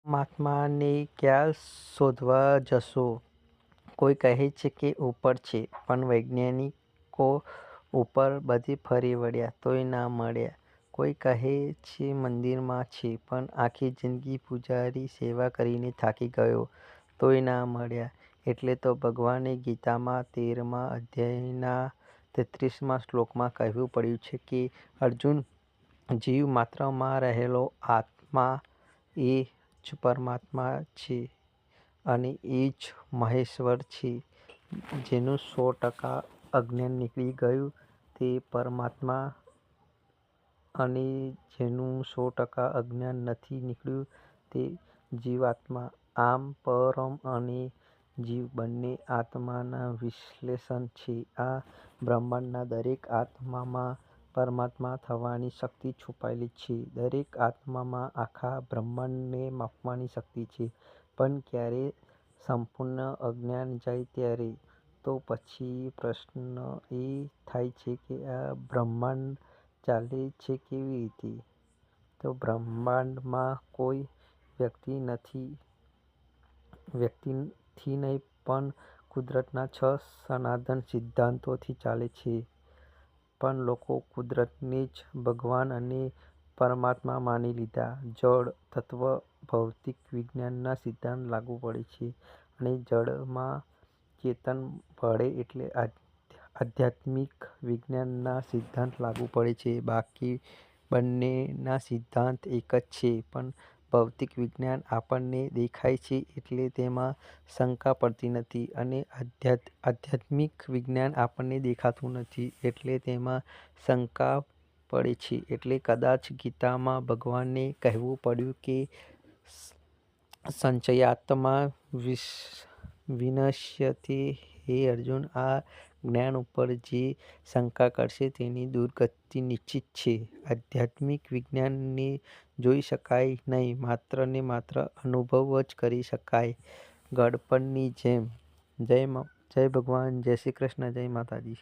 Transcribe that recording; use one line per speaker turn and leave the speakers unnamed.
મહાત્માને ક્યાં શોધવા જશો? કોઈ કહે છે કે ઉપર છે, પણ વૈજ્ઞાનિકો ઉપર બધે ફરી વળ્યા તોય ના મળ્યા. કોઈ કહે છે મંદિરમાં છે, પણ આખી જિંદગી પૂજારી સેવા કરીને થાકી ગયો તોય ના મળ્યા. એટલે તો ભગવાને ગીતામાં 13મા અધ્યાયના 33મા શ્લોકમાં કહેવું પડ્યું છે કે અર્જુન, જીવ માત્રમાં રહેલો આત્મા એ જ પરમાત્મા છે અને એ જ મહેશ્વર છે. જેનું 100% અજ્ઞાન નીકળી ગયું તે પરમાત્મા અને જેનું 100% અજ્ઞાન નથી નીકળ્યું તે જીવાત્મા. આમ પરમ અને જીવ બંને આત્માના વિશ્લેષણ છે. આ બ્રહ્માંડના દરેક આત્મામાં પરમાત્મા થવાની શક્તિ છુપાયેલી છે. દરેક આત્મામાં આખા બ્રહ્માંડને માપવાની શક્તિ છે. પણ ક્યારે સંપૂર્ણ અજ્ઞાન જાય ત્યારે? તો પછી પ્રશ્ન એ થાય છે કે આ બ્રહ્માંડ ચાલે છે કેવી રીતે? તો બ્રહ્માંડમાં કોઈ વ્યક્તિથી નહીં પણ કુદરતના 6 સનાતન સિદ્ધાંતોથી ચાલે છે. પણ લોકો કુદરતને જ ભગવાન અને પરમાત્મા માની લીધા. જળ તત્વ ભૌતિક વિજ્ઞાનના સિદ્ધાંત લાગુ પડે છે અને જળમાં ચેતન ભળે એટલે આધ્યાત્મિક વિજ્ઞાનના સિદ્ધાંત લાગુ પડે છે. બાકી બંનેના સિદ્ધાંત એક જ છે. પણ ભૌતિક વિજ્ઞાન આપણને દેખાય છે એટલે તેમાં શંકા પડતી નથી અને આધ્યાત્મિક વિજ્ઞાન આપણને દેખાતું નથી એટલે તેમાં શંકા પડે છે. એટલે કદાચ ગીતામાં ભગવાને કહેવું પડ્યું કે સંશયાત્મા વિનશ્યતે. હે અર્જુન, આ જ્ઞાન ઉપર જે શંકા કરશે તેની દુર્ગતિ નિશ્ચિત છે. આધ્યાત્મિક વિજ્ઞાનને જોઈ શકાય નહીં, માત્ર ને માત્ર અનુભવ જ કરી શકાય. ગળપણની જેમ. જય ભગવાન, જય શ્રી કૃષ્ણ, જય માતાજી.